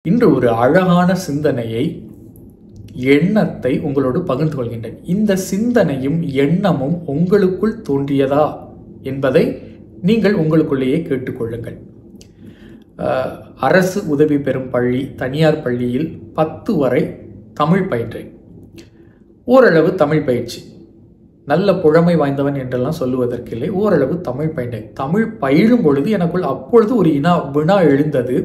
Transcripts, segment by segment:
இன்று ஒரு அழகான சிந்தனையை, எண்ணத்தை உங்களோடு பகிர்ந்து கொள்கின்றேன். இந்த சிந்தனையும் எண்ணமும் உங்களுக்குள் தோன்றியதா என்பதை நீங்கள் உங்களுக்குள்ளேயே கேட்டுக்கொள்ளுங்கள். அரசு உதவி பெறும் பள்ளி, தனியார் பள்ளியில் 10 வரை தமிழ் பயின்றேன். ஓரளவு தமிழ் பயிற்சி, நல்ல புழமை வாய்ந்தவன் என்றெல்லாம் சொல்லுவதற்கில்லை, ஓரளவு தமிழ் பயின்றேன். தமிழ் பயிலும் பொழுது எனக்குள் அப்பொழுது ஒரு வினா எழுந்தது.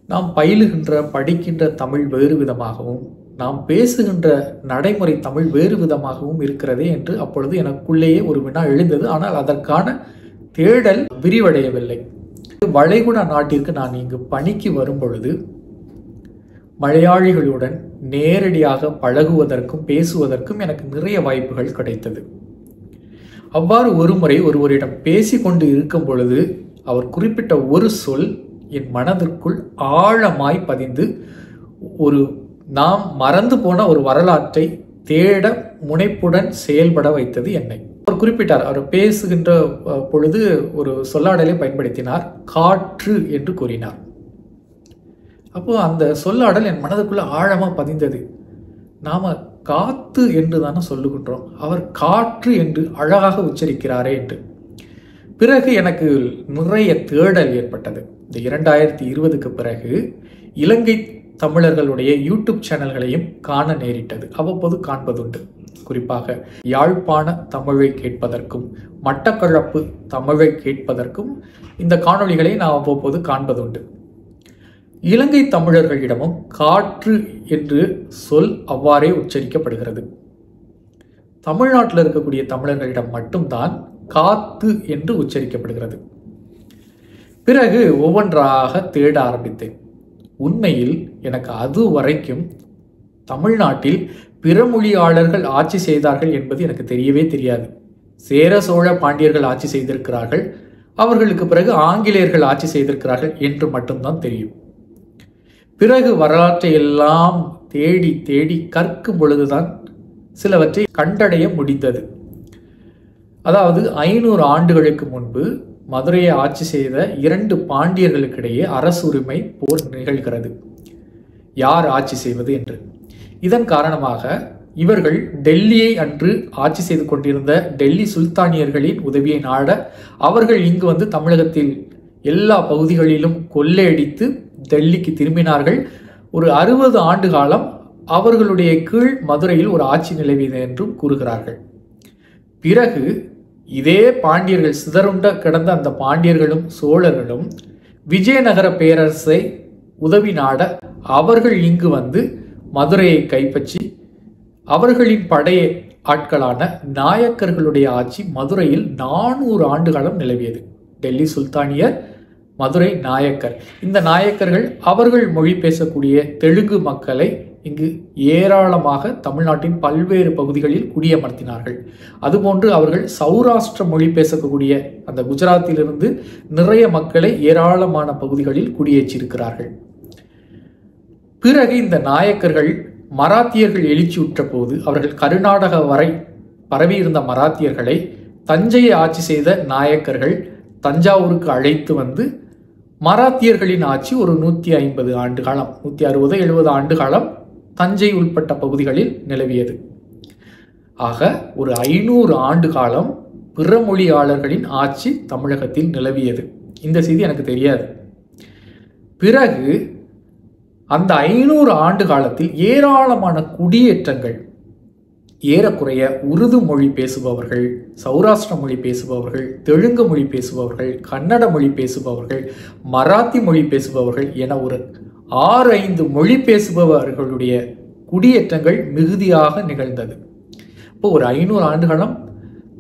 நாம் பயிலுகின்ற படிக்கின்ற தமிழ் வேறு விதமாகவும், நாம் பேசுகின்ற நடைமுறை தமிழ் வேறு விதமாகவும் இருக்கிறதே என்று அப்பொழுது எனக்குள்ளேயே ஒரு வினா எழுந்தது. ஆனால் அதற்கான தேடல் விரிவடையவில்லை. வளைகுடா நாட்டிற்கு நான் இங்கு பணிக்கு வரும் பொழுது மலையாளிகளுடன் நேரடியாக பழகுவதற்கும் பேசுவதற்கும் எனக்கு நிறைய வாய்ப்புகள் கிடைத்தது. அவ்வாறு ஒருமுறை ஒருவரிடம் பேசிக்கொண்டு இருக்கும் பொழுது அவர் குறிப்பிட்ட ஒரு சொல் என் மனதிற்குள் ஆழமாய் பதிந்து நாம் மறந்து போன ஒரு வரலாற்றை தேட முனைப்புடன் செயல்பட வைத்தது என்னை. அவர் குறிப்பிட்டார். அவர் பேசுகின்ற பொழுது ஒரு சொல்லாடலை பயன்படுத்தினார். காற்று என்று கூறினார். அப்போ அந்த சொல்லாடல் என் மனதுக்குள்ள ஆழமா பதிந்தது. நாம காத்து என்று தானே சொல்லுகின்றோம், அவர் காற்று என்று அழகாக உச்சரிக்கிறாரே என்று. பிறகு எனக்கு நிறைய தேடல் ஏற்பட்டது. இந்த 2020க்கு பிறகு இலங்கை தமிழர்களுடைய யூடியூப் சேனல்களையும் காண நேரிட்டது. அவ்வப்போது காண்பதுண்டு. குறிப்பாக யாழ்ப்பாண தமிழை கேட்பதற்கும் மட்டக்களப்பு தமிழை கேட்பதற்கும் இந்த காணொளிகளை நான் அவ்வப்போது காண்பதுண்டு. இலங்கை தமிழர்களிடமும் காற்று என்று சொல் அவ்வாறே உச்சரிக்கப்படுகிறது. தமிழ்நாட்டில் இருக்கக்கூடிய தமிழர்களிடம் மட்டும்தான் காத்து என்று உச்சரிக்கப்படுகிறது. பிறகு ஒவ்வொன்றாக தேட ஆரம்பித்தேன். உண்மையில் எனக்கு அது வரைக்கும் தமிழ்நாட்டில் பிற மொழியாளர்கள் ஆட்சி செய்தார்கள் என்பது எனக்கு தெரியவே தெரியாது. சேர சோழ பாண்டியர்கள் ஆட்சி செய்திருக்கிறார்கள், அவர்களுக்கு பிறகு ஆங்கிலேயர்கள் ஆட்சி செய்திருக்கிறார்கள் என்று மட்டும்தான் தெரியும். பிறகு வரலாற்றை எல்லாம் தேடி தேடி கற்கும் பொழுதுதான் சிலவற்றை கண்டடைய முடிந்தது. அதாவது 500 ஆண்டுகளுக்கு முன்பு மதுரையை ஆட்சி செய்த 2 பாண்டியர்களுக்கிடையே அரசுரிமை போர் நிகழ்கிறது. யார் ஆட்சி செய்வது என்று. இதன் காரணமாக இவர்கள் டெல்லியை அன்று ஆட்சி செய்து கொண்டிருந்த டெல்லி சுல்தானியர்களின் உதவியை நாட அவர்கள் இங்கு வந்து தமிழகத்தில் எல்லா பகுதிகளிலும் கொள்ளையடித்து டெல்லிக்கு திரும்பினார்கள். ஒரு 60 ஆண்டு காலம் அவர்களுடைய கீழ் மதுரையில் ஒரு ஆட்சி நிலவியது என்றும் கூறுகிறார்கள். பிறகு இதே பாண்டியர்கள், சிதறுண்ட கிடந்த அந்த பாண்டியர்களும் சோழர்களும் விஜயநகர பேரரசை உதவி நாட அவர்கள் இங்கு வந்து மதுரையை கைப்பற்றி அவர்களின் படை ஆட்களான நாயக்கர்களுடைய ஆட்சி மதுரையில் 400 ஆண்டு காலம் நிலவியது. டெல்லி சுல்தானியர், மதுரை நாயக்கர். இந்த நாயக்கர்கள் அவர்கள் மொழி பேசக்கூடிய தெலுங்கு மக்களை இங்கு ஏராளமாக தமிழ்நாட்டின் பல்வேறு பகுதிகளில் குடியமர்த்தினார்கள். அதுபோன்று அவர்கள் சௌராஷ்டிர மொழி பேசக்கூடிய அந்த குஜராத்திலிருந்து நிறைய மக்களை ஏராளமான பகுதிகளில் குடியேற்றியிருக்கிறார்கள். பிறகு இந்த நாயக்கர்கள் மராத்தியர்கள் எழுச்சியுற்ற போது அவர்கள் கர்நாடக வரை பரவியிருந்த மராத்தியர்களை தஞ்சையை ஆட்சி செய்த நாயக்கர்கள் தஞ்சாவூருக்கு அழைத்து வந்து மராத்தியர்களின் ஆட்சி ஒரு 150 ஆண்டு காலம், 160-70 ஆண்டு காலம் தஞ்சை உள்பட்ட பகுதிகளில் நிலவியது. ஆக ஒரு 500 ஆண்டு காலம் பிற மொழியாளர்களின் ஆட்சி தமிழகத்தில் நிலவியது. இந்த செய்தி எனக்கு தெரியாது. பிறகு அந்த 500 ஆண்டு காலத்தில் ஏராளமான குடியேற்றங்கள், ஏறக்குறைய உருது மொழி பேசுபவர்கள், சௌராஷ்டிர மொழி பேசுபவர்கள், தெலுங்கு மொழி பேசுபவர்கள், கன்னட மொழி பேசுபவர்கள், மராத்தி மொழி பேசுபவர்கள் என ஒரு 6-5 மொழி பேசுபவர்களுடைய குடியேற்றங்கள் மிகுதியாக நிகழ்ந்தது. இப்போ ஒரு 500 ஆண்டுகாலம்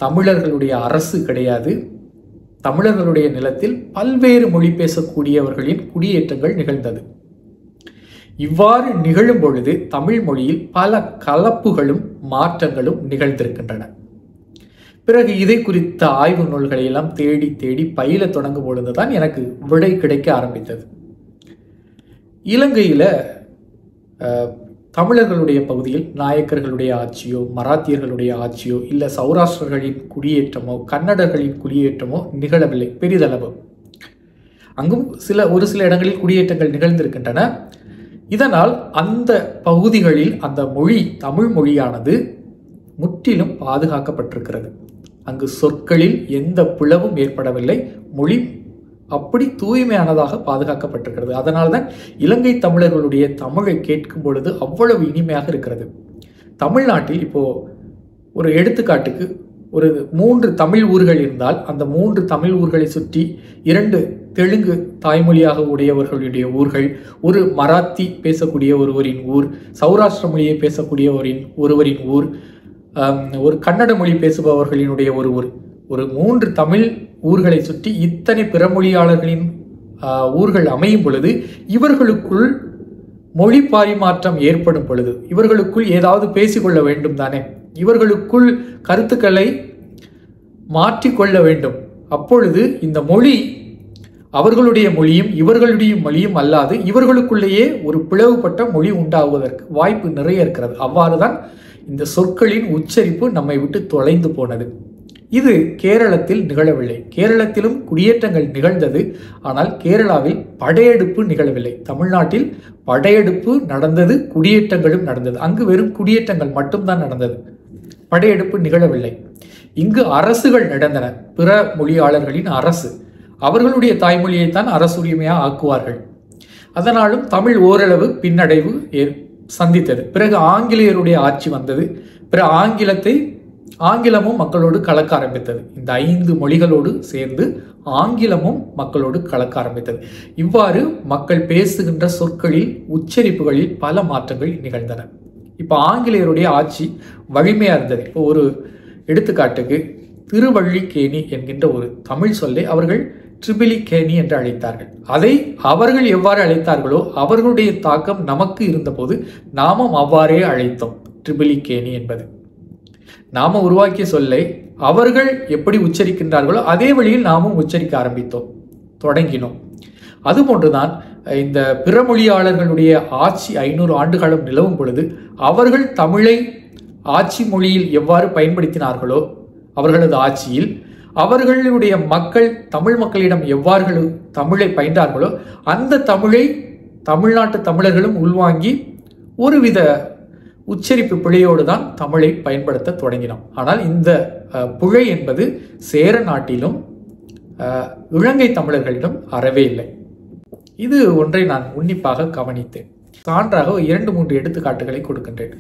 தமிழர்களுடைய அரசு கிடையாது. தமிழர்களுடைய நிலத்தில் பல்வேறு மொழி பேசக்கூடியவர்களின் குடியேற்றங்கள் நிகழ்ந்தது. இவ்வாறு நிகழும் பொழுது தமிழ் மொழியில் பல கலப்புகளும் மாற்றங்களும் நிகழ்ந்திருக்கின்றன. பிறகு இதை குறித்த ஆய்வு நூல்களை எல்லாம் தேடி தேடி பயில தொடங்கும் பொழுதுதான் எனக்கு விடை கிடைக்க ஆரம்பித்தது. இலங்கையில தமிழர்களுடைய பகுதியில் நாயக்கர்களுடைய ஆட்சியோ, மராத்தியர்களுடைய ஆட்சியோ, இல்லை சௌராஷ்டிரர்களின் குடியேற்றமோ, கன்னடர்களின் குடியேற்றமோ நிகழவில்லை பெரிதளவு. அங்கும் ஒரு சில இடங்களில் குடியேற்றங்கள் நிகழ்ந்திருக்கின்றன. இதனால் அந்த பகுதிகளில் அந்த மொழி, தமிழ் மொழியானது முற்றிலும் பாதுகாக்கப்பட்டிருக்கிறது. அங்கு சொற்களில் எந்த பிளவும் ஏற்படவில்லை. மொழி அப்படி தூய்மையானதாக பாதுகாக்கப்பட்டிருக்கிறது. அதனால்தான் இலங்கை தமிழர்களுடைய தமிழை கேட்கும் பொழுது அவ்வளவு இனிமையாக இருக்கிறது. தமிழ்நாட்டில் இப்போ ஒரு எடுத்துக்காட்டுக்கு ஒரு 3 தமிழ் ஊர்கள் இருந்தால் அந்த 3 தமிழ் ஊர்களை சுற்றி 2 தெலுங்கு தாய்மொழியாக உடையவர்களுடைய ஊர்கள், ஒரு மராத்தி பேசக்கூடிய ஒருவரின் ஊர், சௌராஷ்டிர மொழியை பேசக்கூடிய ஒருவரின் ஊர், ஒரு கன்னட மொழி பேசுபவர்களினுடைய ஒரு ஊர், ஒரு 3 தமிழ் ஊர்களை சுற்றி இத்தனை பிற மொழியாளர்களின் ஊர்கள் அமையும் பொழுது இவர்களுக்குள் மொழி பரிமாற்றம் ஏற்படும் பொழுது இவர்களுக்குள் ஏதாவது பேசிக்கொள்ள வேண்டும் தானே, இவர்களுக்குள் கருத்துக்களை மாற்றிக்கொள்ள வேண்டும். அப்பொழுது இந்த மொழி அவர்களுடைய மொழியும் இவர்களுடைய மொழியும் அல்லாது இவர்களுக்குள்ளேயே ஒரு பிளவுபட்ட மொழி உண்டாகுவதற்கு வாய்ப்பு நிறைய இருக்கிறது. அவ்வாறுதான் இந்த சொற்களின் உச்சரிப்பு நம்மை விட்டு தொலைந்து போனது. இது கேரளத்தில் நிகழவில்லை. கேரளத்திலும் குடியேற்றங்கள் நிகழ்ந்தது. ஆனால் கேரளாவில் படையெடுப்பு நிகழவில்லை. தமிழ்நாட்டில் படையெடுப்பு நடந்தது, குடியேற்றங்களும் நடந்தது. அங்கு வெறும் குடியேற்றங்கள் மட்டும்தான் நடந்தது, படையெடுப்பு நிகழவில்லை. இங்கு அரசுகள் நடந்தன. பிற மொழியாளர்களின் அரசு அவர்களுடைய தாய்மொழியைத்தான் அரசுரிமையாக ஆக்குவார்கள். அதனாலும் தமிழ் ஓரளவு பின்னடைவு சந்தித்தது. பிறகு ஆங்கிலேயருடைய ஆட்சி வந்தது. பிறகு ஆங்கிலமும் மக்களோடு கலக்க ஆரம்பித்தது. இந்த 5 மொழிகளோடு சேர்ந்து ஆங்கிலமும் மக்களோடு கலக்க ஆரம்பித்தது. இவ்வாறு மக்கள் பேசுகின்ற சொற்களில், உச்சரிப்புகளில் பல மாற்றங்கள் நிகழ்ந்தன. இப்போ ஆங்கிலேயருடைய ஆட்சி வலிமையா இருந்தது. இப்போ ஒரு எடுத்துக்காட்டுக்கு திருவள்ளிக்கேணி என்கின்ற ஒரு தமிழ் சொல்லை அவர்கள் ட்ரிபிலிகேணி என்று அழைத்தார்கள். அதை அவர்கள் எவ்வாறு அழைத்தார்களோ அவர்களுடைய தாக்கம் நமக்கு இருந்தபோது நாமும் அவ்வாறே அழைத்தோம். ட்ரிபிலிகேணி என்பது நாம உருவாக்கிய சொல்லை அவர்கள் எப்படி உச்சரிக்கின்றார்களோ அதே வழியில் நாமும் உச்சரிக்க தொடங்கினோம். அதுபோன்றுதான் இந்த பிற மொழியாளர்களுடைய ஆட்சி 500 ஆண்டுகாலம் நிலவும் பொழுது அவர்கள் தமிழை ஆட்சி மொழியில் எவ்வாறு பயன்படுத்தினார்களோ அவர்களது ஆட்சியில் அவர்களுடைய மக்கள் தமிழ் மக்களிடம் எவ்வாறு தமிழை பயின்றார்களோ அந்த தமிழை தமிழ்நாட்டு தமிழர்களும் உள்வாங்கி ஒருவித உச்சரிப்பு பிழையோடு தான் தமிழை பயன்படுத்த தொடங்கினோம். ஆனால் இந்த பிழை என்பது சேர நாட்டிலும் இலங்கை தமிழர்களிடம் அறவே இல்லை. இது ஒன்றை நான் உன்னிப்பாக கவனித்தேன். சான்றாக 2-3 எடுத்துக்காட்டுகளை கொடுக்கின்றேன்.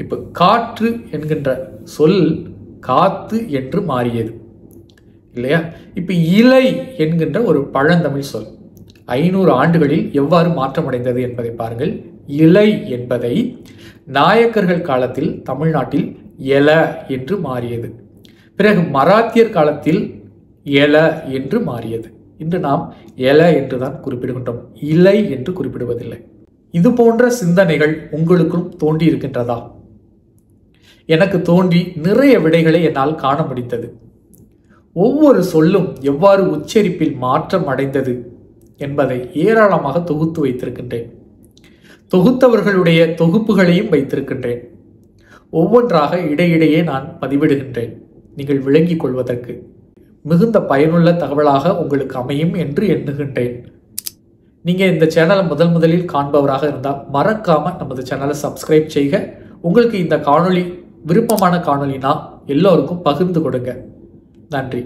இப்போ காற்று என்கின்ற சொல் காத்து என்று மாறியது இல்லையா? இப்போ இலை என்கின்ற ஒரு பழந்தமிழ் சொல் 500 ஆண்டுகளில் எவ்வாறு மாற்றமடைந்தது என்பதை பாருங்கள். இலை என்பதை நாயக்கர்கள் காலத்தில் தமிழ்நாட்டில் எல என்று மாறியது. பிறகு மராத்தியர் காலத்தில் எல என்று மாறியது. இன்று நாம் எல என்றுதான் குறிப்பிடுகின்றோம், இலை என்று குறிப்பிடுவதில்லை. இது போன்ற சிந்தனைகள் உங்களுக்கும் தோன்றி இருக்கின்றதா? எனக்கு தோன்றி நிறைய விடைகளை என்னால் காண முடிந்தது. ஒவ்வொரு சொல்லும் எவ்வாறு உச்சரிப்பில் மாற்றம் அடைந்தது என்பதை ஏராளமாக தொகுத்து வைத்திருக்கின்றேன். தொகுத்தவர்களுடைய தொகுப்புகளையும் வைத்திருக்கின்றேன். ஒவ்வொன்றாக இடையிடையே நான் பதிவிடுகின்றேன். நீங்கள் விளங்கிக் கொள்வதற்கு மிகுந்த பயனுள்ள தகவலாக உங்களுக்கு அமையும் என்று எண்ணுகின்றேன். நீங்கள் இந்த சேனலை முதலில் காண்பவராக இருந்தால் மறக்காம நமது சேனலை சப்ஸ்கிரைப் செய்க. உங்களுக்கு இந்த காணொளி விருப்பமான காணொளினா எல்லோருக்கும் பகிர்ந்து கொடுங்க. நன்றி.